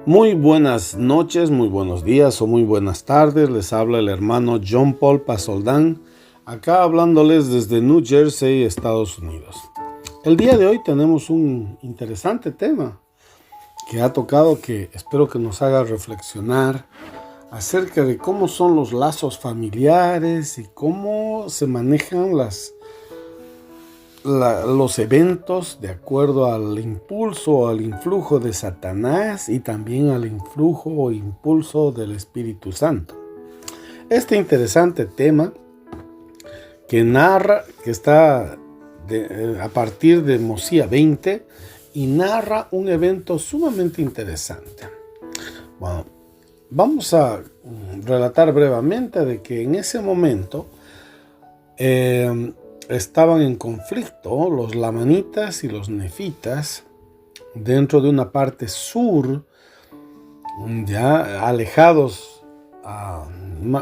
Muy buenas noches, muy buenos días o muy buenas tardes. Les habla el hermano John Paul Pasoldán, acá hablándoles desde New Jersey, Estados Unidos. El día de hoy tenemos un interesante tema que ha tocado, que espero que nos haga reflexionar acerca de cómo son los lazos familiares y cómo se manejan los eventos de acuerdo al impulso o al influjo de Satanás y también al influjo o impulso del Espíritu Santo. Este interesante tema que está a partir de Mosía 20 y narra un evento sumamente interesante. Bueno, vamos a relatar brevemente de que en ese momento estaban en conflicto los lamanitas y los nefitas dentro de una parte sur, ya alejados a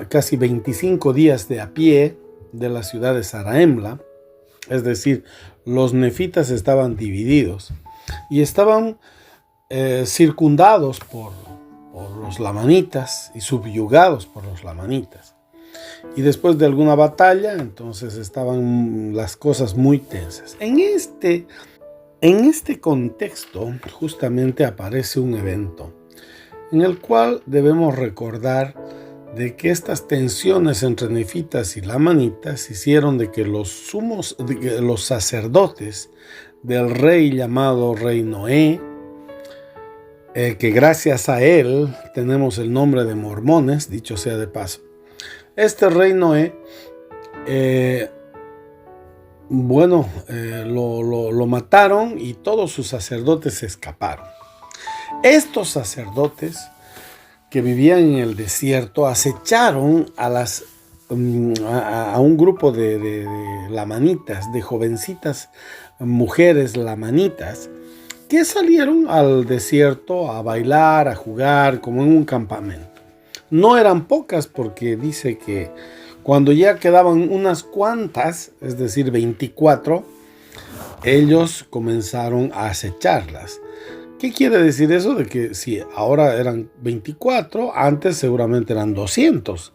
casi 25 días de a pie de la ciudad de Zarahemla. Es decir, los nefitas estaban divididos y estaban circundados por los lamanitas y subyugados por los lamanitas. Y después de alguna batalla, entonces estaban las cosas muy tensas. En este contexto justamente aparece un evento en el cual debemos recordar de que estas tensiones entre nefitas y lamanitas hicieron de que los sacerdotes del rey llamado Rey Noé, que gracias a él tenemos el nombre de mormones, dicho sea de paso. Este rey Noé, lo mataron y todos sus sacerdotes se escaparon. Estos sacerdotes que vivían en el desierto acecharon a un grupo de lamanitas, de jovencitas mujeres lamanitas, que salieron al desierto a bailar, a jugar, como en un campamento. No eran pocas, porque dice que cuando ya quedaban unas cuantas, es decir, 24, ellos comenzaron a acecharlas. ¿Qué quiere decir eso? De que si ahora eran 24, antes seguramente eran 200.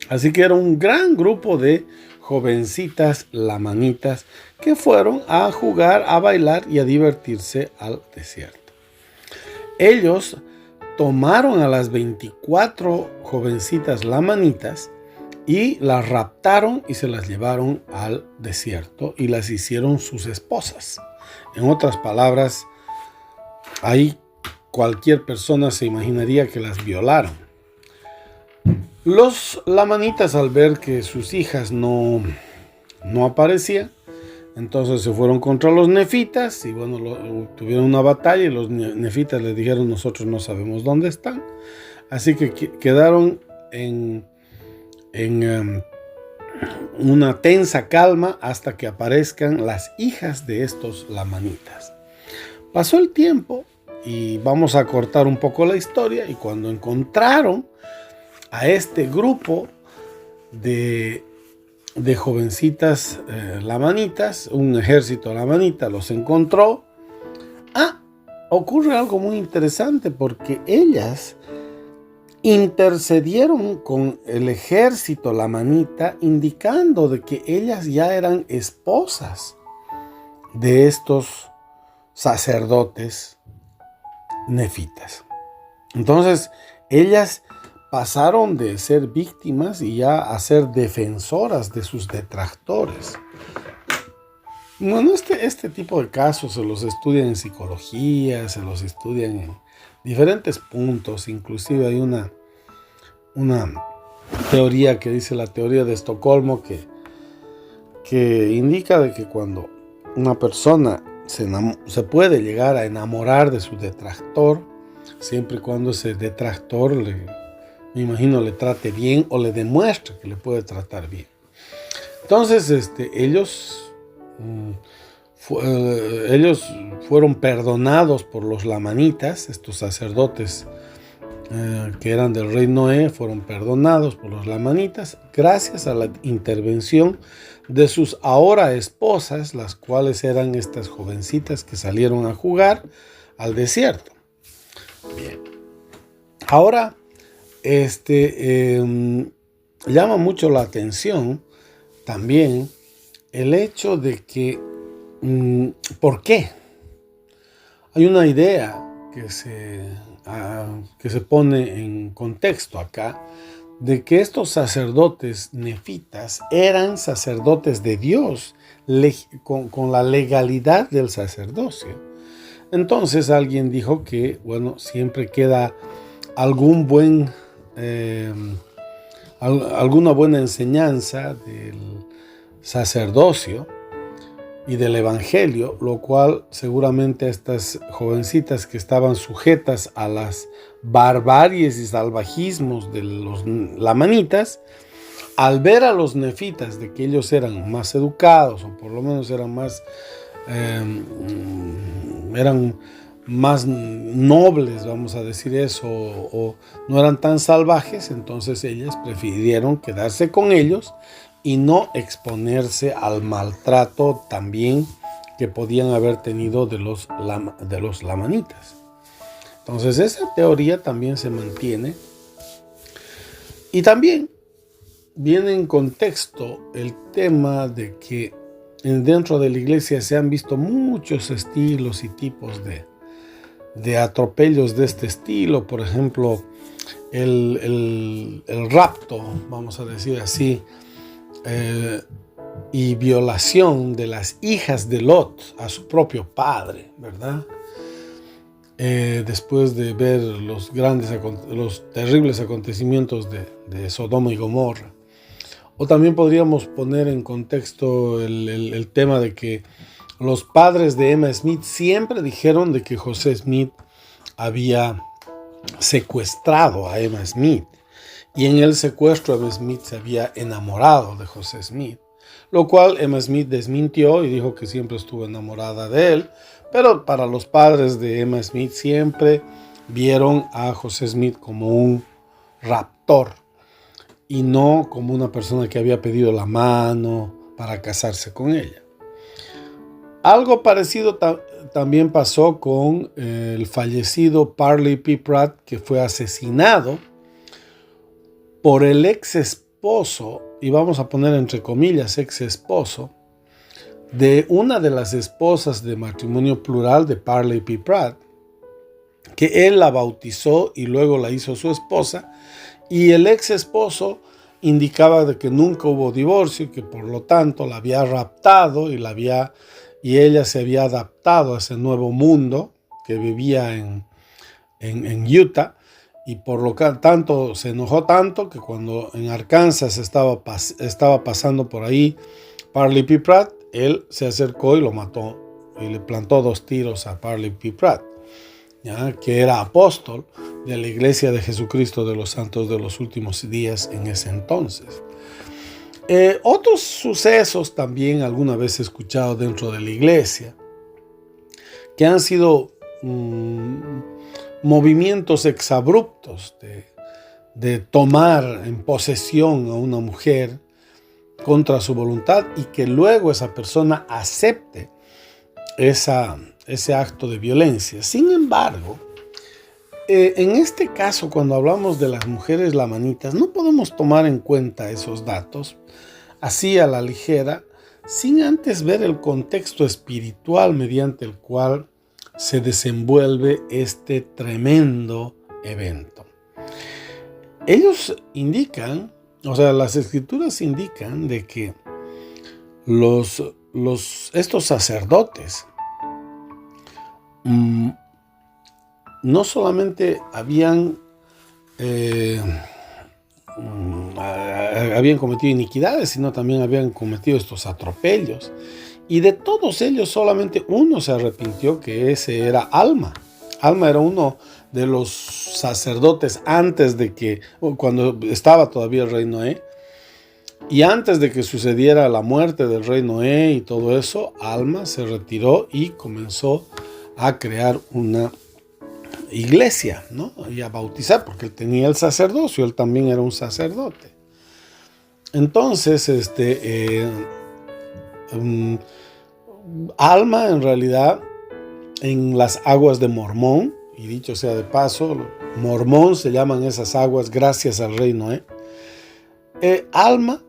Así que era un gran grupo de jovencitas lamanitas que fueron a jugar, a bailar y a divertirse al desierto. Ellos tomaron a las 24 jovencitas lamanitas y las raptaron y se las llevaron al desierto y las hicieron sus esposas. En otras palabras, ahí cualquier persona se imaginaría que las violaron. Los lamanitas, al ver que sus hijas no aparecían, entonces se fueron contra los nefitas y tuvieron una batalla y los nefitas les dijeron: nosotros no sabemos dónde están. Así que quedaron en una tensa calma hasta que aparezcan las hijas de estos lamanitas. Pasó el tiempo y vamos a cortar un poco la historia, y cuando encontraron a este grupo de jovencitas lamanitas, un ejército lamanita los encontró. Ocurre algo muy interesante, porque ellas intercedieron con el ejército lamanita, indicando de que ellas ya eran esposas de estos sacerdotes nefitas. Entonces ellas pasaron de ser víctimas y ya a ser defensoras de sus detractores. Bueno, este tipo de casos se los estudian en psicología, se los estudian en diferentes puntos. Inclusive hay una teoría que dice la teoría de Estocolmo, que indica de que cuando una persona se puede llegar a enamorar de su detractor, siempre y cuando ese detractor me imagino le trate bien o le demuestre que le puede tratar bien. Entonces ellos fueron perdonados por los lamanitas. Estos sacerdotes que eran del rey Noé fueron perdonados por los lamanitas gracias a la intervención de sus ahora esposas, las cuales eran estas jovencitas que salieron a jugar al desierto. Bien. Ahora, llama mucho la atención también el hecho de que, ¿por qué? Hay una idea que se pone en contexto acá, de que estos sacerdotes nefitas eran sacerdotes de Dios con la legalidad del sacerdocio. Entonces alguien dijo que, bueno, siempre queda alguna buena enseñanza del sacerdocio y del evangelio, lo cual seguramente estas jovencitas que estaban sujetas a las barbaries y salvajismos de los lamanitas, al ver a los nefitas de que ellos eran más educados, o por lo menos eran más nobles, vamos a decir eso, o no eran tan salvajes, entonces ellas prefirieron quedarse con ellos y no exponerse al maltrato también que podían haber tenido de los lamanitas. Entonces esa teoría también se mantiene, y también viene en contexto el tema de que dentro de la iglesia se han visto muchos estilos y tipos de atropellos de este estilo. Por ejemplo, el rapto, vamos a decir así, y violación de las hijas de Lot a su propio padre, ¿verdad? Después de ver los terribles acontecimientos de Sodoma y Gomorra. O también podríamos poner en contexto el tema de que los padres de Emma Smith siempre dijeron de que José Smith había secuestrado a Emma Smith, y en el secuestro Emma Smith se había enamorado de José Smith, lo cual Emma Smith desmintió y dijo que siempre estuvo enamorada de él, pero para los padres de Emma Smith siempre vieron a José Smith como un raptor y no como una persona que había pedido la mano para casarse con ella. Algo parecido también pasó con el fallecido Parley P. Pratt, que fue asesinado por el ex esposo, y vamos a poner entre comillas ex esposo, de una de las esposas de matrimonio plural de Parley P. Pratt, que él la bautizó y luego la hizo su esposa, y el ex esposo indicaba de que nunca hubo divorcio, que por lo tanto la había raptado y ella se había adaptado a ese nuevo mundo que vivía en Utah, y por lo tanto se enojó tanto que cuando en Arkansas estaba pasando por ahí Parley P. Pratt, él se acercó y lo mató y le plantó 2 tiros a Parley P. Pratt, ¿ya? Que era apóstol de la Iglesia de Jesucristo de los Santos de los Últimos Días en ese entonces. Otros sucesos también alguna vez he escuchado dentro de la iglesia, que han sido movimientos exabruptos de tomar en posesión a una mujer contra su voluntad y que luego esa persona acepte ese acto de violencia. Sin embargo, en este caso, cuando hablamos de las mujeres lamanitas, no podemos tomar en cuenta esos datos así a la ligera, sin antes ver el contexto espiritual mediante el cual se desenvuelve este tremendo evento. Ellos indican, las escrituras indican de que estos sacerdotes no solamente habían cometido iniquidades, sino también habían cometido estos atropellos. Y de todos ellos solamente uno se arrepintió, que ese era Alma. Alma era uno de los sacerdotes cuando estaba todavía el rey Noé. Y antes de que sucediera la muerte del rey Noé y todo eso, Alma se retiró y comenzó a crear una iglesia, ¿no? Y a bautizar, porque él tenía el sacerdocio, él también era un sacerdote. Entonces, Alma en realidad en las aguas de Mormón y dicho sea de paso, Mormón se llaman esas aguas gracias al rey Noé. Alma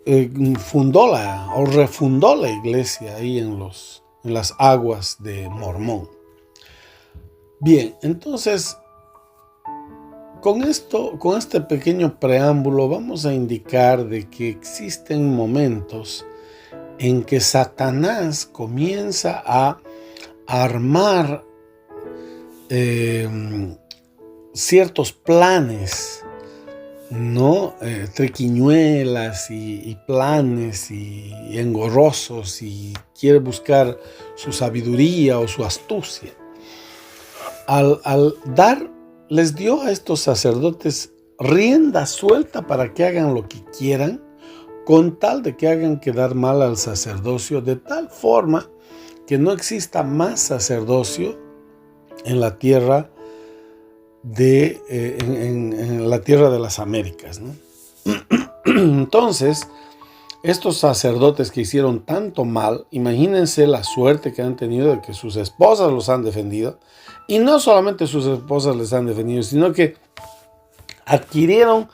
refundó la iglesia ahí en las aguas de Mormón. Bien, entonces, con este pequeño preámbulo vamos a indicar de que existen momentos en que Satanás comienza a armar ciertos planes, ¿no? Triquiñuelas y planes y engorrosos, y quiere buscar su sabiduría o su astucia. Les dio a estos sacerdotes rienda suelta para que hagan lo que quieran, con tal de que hagan quedar mal al sacerdocio, de tal forma que no exista más sacerdocio en la tierra en la tierra de las Américas, ¿no? Entonces, estos sacerdotes que hicieron tanto mal, imagínense la suerte que han tenido de que sus esposas los han defendido, y no solamente sus esposas les han defendido, sino que adquirieron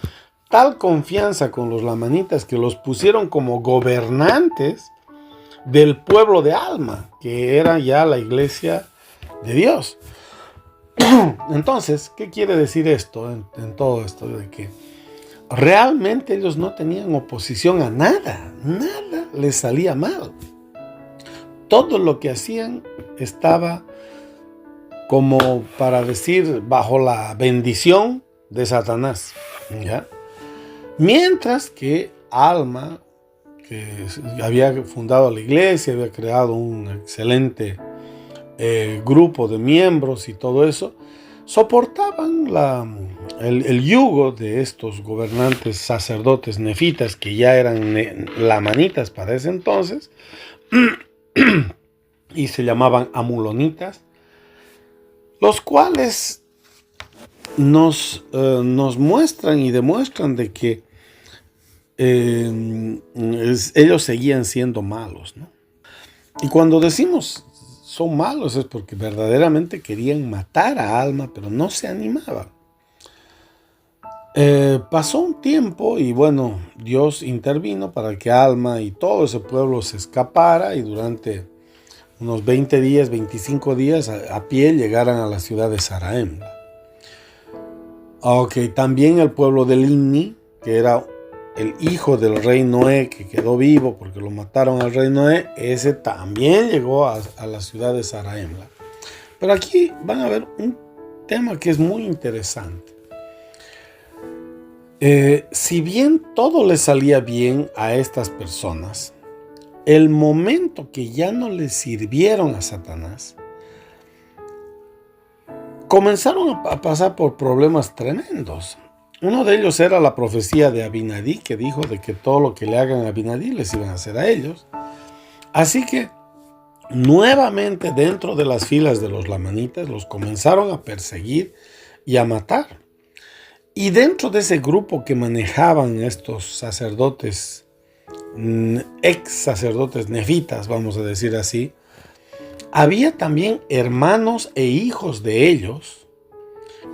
tal confianza con los lamanitas que los pusieron como gobernantes del pueblo de Alma, que era ya la iglesia de Dios. Entonces, ¿qué quiere decir esto en todo esto? De que realmente ellos no tenían oposición a nada, nada les salía mal. Todo lo que hacían estaba, como para decir, bajo la bendición de Satanás, ¿ya? Mientras que Alma, que había fundado la iglesia, había creado un excelente grupo de miembros y todo eso, soportaban el yugo de estos gobernantes sacerdotes nefitas, que ya eran lamanitas para ese entonces, y se llamaban amulonitas, los cuales nos muestran y demuestran de que ellos seguían siendo malos, ¿no? Y cuando decimos son malos es porque verdaderamente querían matar a Alma, pero no se animaban. Pasó un tiempo y bueno, Dios intervino para que Alma y todo ese pueblo se escapara, y durante unos 20 días, 25 días a pie llegaran a la ciudad de Zarahemla. También el pueblo de Limni, que era el hijo del rey Noé, que quedó vivo porque lo mataron al rey Noé, ese también llegó a la ciudad de Zarahemla. Pero aquí van a ver un tema que es muy interesante. Si bien todo les salía bien a estas personas, el momento que ya no les sirvieron a Satanás, comenzaron a pasar por problemas tremendos. Uno de ellos era la profecía de Abinadí, que dijo de que todo lo que le hagan a Abinadí les iban a hacer a ellos. Así que nuevamente dentro de las filas de los lamanitas los comenzaron a perseguir y a matar. Y dentro de ese grupo que manejaban estos sacerdotes, ex sacerdotes nefitas, vamos a decir así, había también hermanos e hijos de ellos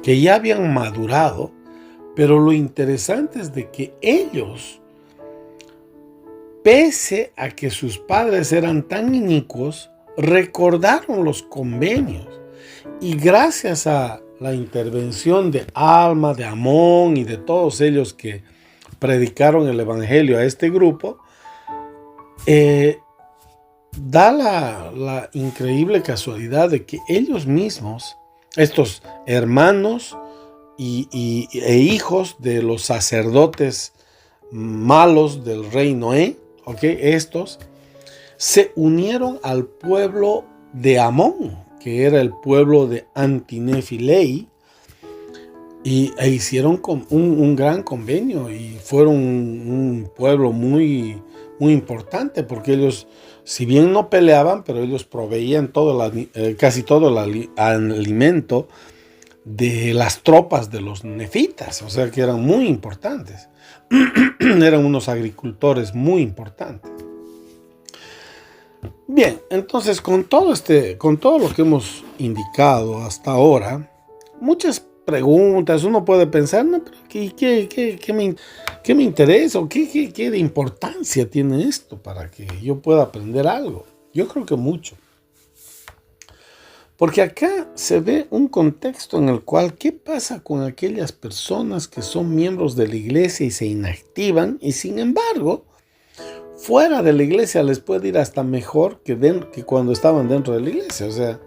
que ya habían madurado. Pero lo interesante es de que ellos, pese a que sus padres eran tan inicuos, recordaron los convenios. Y gracias a la intervención de Alma, de Amón y de todos ellos que predicaron el evangelio a este grupo, da la increíble casualidad de que ellos mismos, estos hermanos e hijos de los sacerdotes malos del rey Noé, estos se unieron al pueblo de Amón, que era el pueblo de Antinefilei, e hicieron un gran convenio, y fueron un pueblo muy, muy importante, porque ellos, si bien no peleaban, pero ellos proveían casi todo el alimento de las tropas de los nefitas, o sea que eran muy importantes. Eran unos agricultores muy importantes. Bien, entonces con todo lo que hemos indicado hasta ahora, muchas preguntas, uno puede pensar, no, pero ¿qué me interesa o qué de importancia tiene esto para que yo pueda aprender algo? Yo creo que mucho. Porque acá se ve un contexto en el cual, ¿qué pasa con aquellas personas que son miembros de la iglesia y se inactivan y sin embargo, fuera de la iglesia les puede ir hasta mejor que cuando estaban dentro de la iglesia? O sea,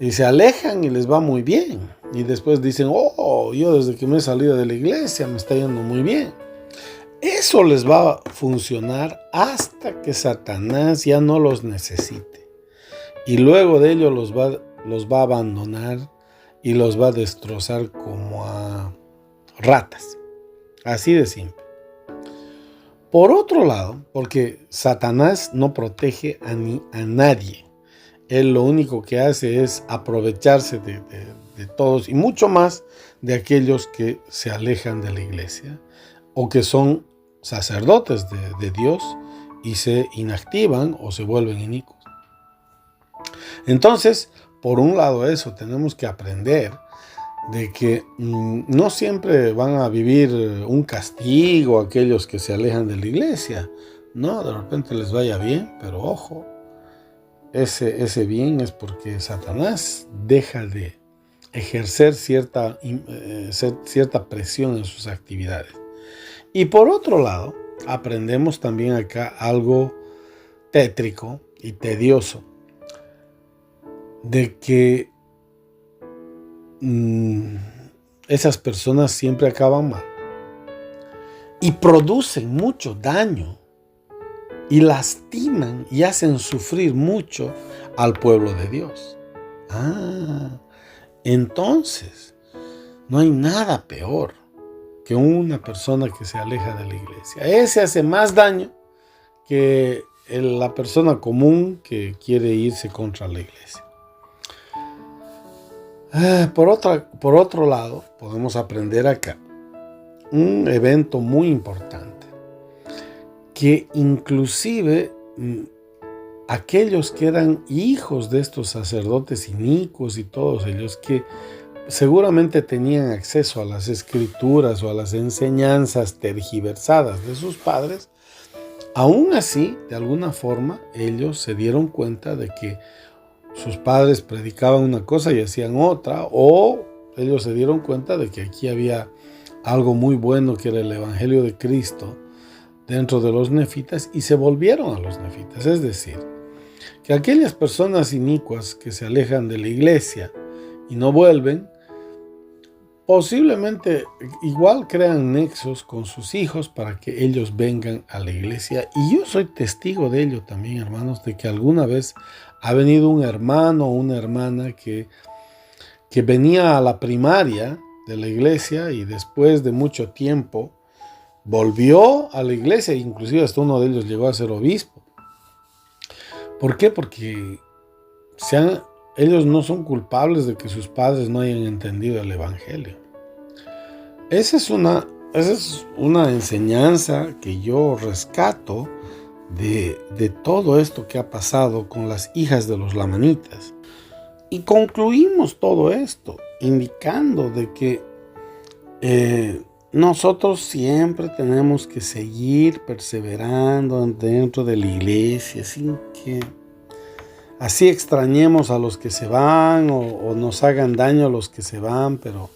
y se alejan y les va muy bien. Y después dicen, oh, yo desde que me he salido de la iglesia me está yendo muy bien. Eso les va a funcionar hasta que Satanás ya no los necesite. Y luego de ello los va a abandonar y los va a destrozar como a ratas. Así de simple. Por otro lado, porque Satanás no protege a nadie. Él lo único que hace es aprovecharse de todos y mucho más de aquellos que se alejan de la iglesia o que son sacerdotes de Dios y se inactivan o se vuelven inicuos. Entonces, por un lado eso, tenemos que aprender de que no siempre van a vivir un castigo aquellos que se alejan de la iglesia. No, de repente les vaya bien, pero ojo, ese bien es porque Satanás deja de ejercer cierta presión en sus actividades. Y por otro lado, aprendemos también acá algo tétrico y tedioso, de que esas personas siempre acaban mal y producen mucho daño y lastiman y hacen sufrir mucho al pueblo de Dios. Entonces no hay nada peor que una persona que se aleja de la iglesia. Ese hace más daño que la persona común que quiere irse contra la iglesia. Por otro lado, podemos aprender acá un evento muy importante, que inclusive aquellos que eran hijos de estos sacerdotes inicuos y todos ellos que seguramente tenían acceso a las escrituras o a las enseñanzas tergiversadas de sus padres, aún así, de alguna forma, ellos se dieron cuenta de que sus padres predicaban una cosa y hacían otra, o ellos se dieron cuenta de que aquí había algo muy bueno que era el Evangelio de Cristo dentro de los nefitas y se volvieron a los nefitas. Es decir, que aquellas personas inicuas que se alejan de la iglesia y no vuelven, posiblemente igual crean nexos con sus hijos para que ellos vengan a la iglesia. Y yo soy testigo de ello también, hermanos, de que alguna vez ha venido un hermano o una hermana que venía a la primaria de la iglesia y después de mucho tiempo volvió a la iglesia, inclusive hasta uno de ellos llegó a ser obispo. ¿Por qué? Porque ellos no son culpables de que sus padres no hayan entendido el evangelio. Esa es una enseñanza que yo rescato de todo esto que ha pasado con las hijas de los lamanitas. Y concluimos todo esto indicando de que nosotros siempre tenemos que seguir perseverando dentro de la iglesia, sin que así extrañemos a los que se van o nos hagan daño a los que se van, pero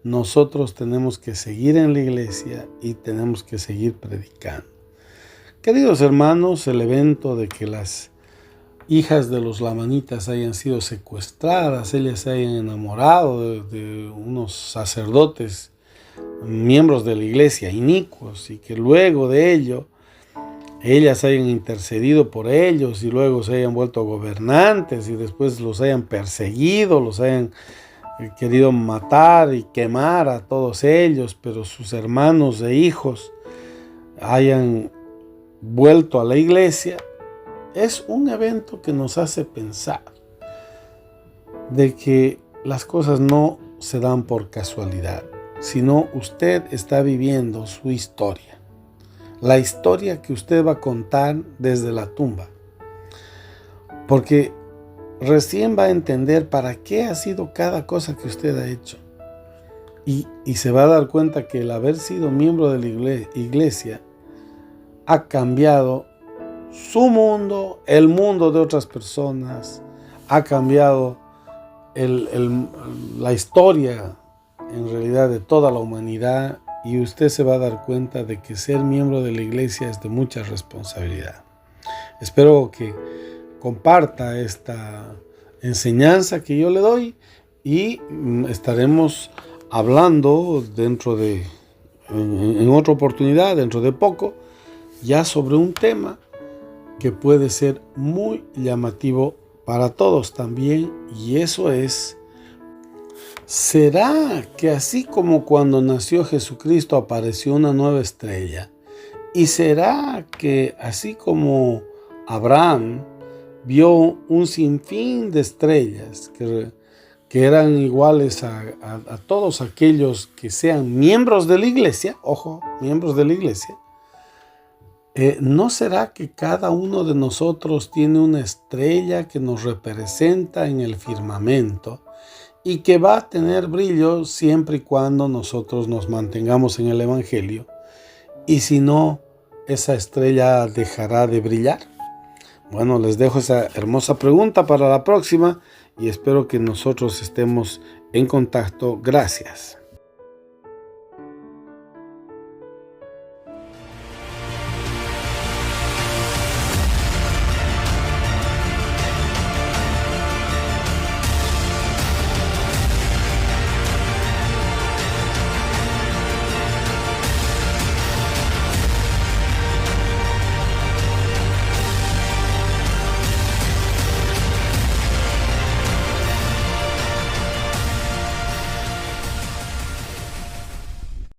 nosotros tenemos que seguir en la iglesia y tenemos que seguir predicando. Queridos hermanos, el evento de que las hijas de los lamanitas hayan sido secuestradas, ellas se hayan enamorado de unos sacerdotes, miembros de la iglesia inicuos, y que luego de ello ellas hayan intercedido por ellos y luego se hayan vuelto gobernantes y después los hayan perseguido, los hayan querido matar y quemar a todos ellos, pero sus hermanos e hijos hayan vuelto a la iglesia, es un evento que nos hace pensar de que las cosas no se dan por casualidad, sino usted está viviendo su historia, la historia que usted va a contar desde la tumba. porque recién va a entender para qué ha sido cada cosa que usted ha hecho. Y se va a dar cuenta que el haber sido miembro de la iglesia ha cambiado su mundo, el mundo de otras personas, ha cambiado la historia en realidad de toda la humanidad, y usted se va a dar cuenta de que ser miembro de la iglesia es de mucha responsabilidad. Espero que comparta esta enseñanza que yo le doy, y estaremos hablando en otra oportunidad, dentro de poco, ya sobre un tema que puede ser muy llamativo para todos también, y eso es: ¿será que así como cuando nació Jesucristo apareció una nueva estrella? ¿Y será que así como Abraham vio un sinfín de estrellas que eran iguales a todos aquellos que sean miembros de la iglesia, ojo, miembros de la iglesia, ¿no será que cada uno de nosotros tiene una estrella que nos representa en el firmamento y que va a tener brillo siempre y cuando nosotros nos mantengamos en el Evangelio? Y si no, ¿esa estrella dejará de brillar? Bueno, les dejo esa hermosa pregunta para la próxima y espero que nosotros estemos en contacto. Gracias.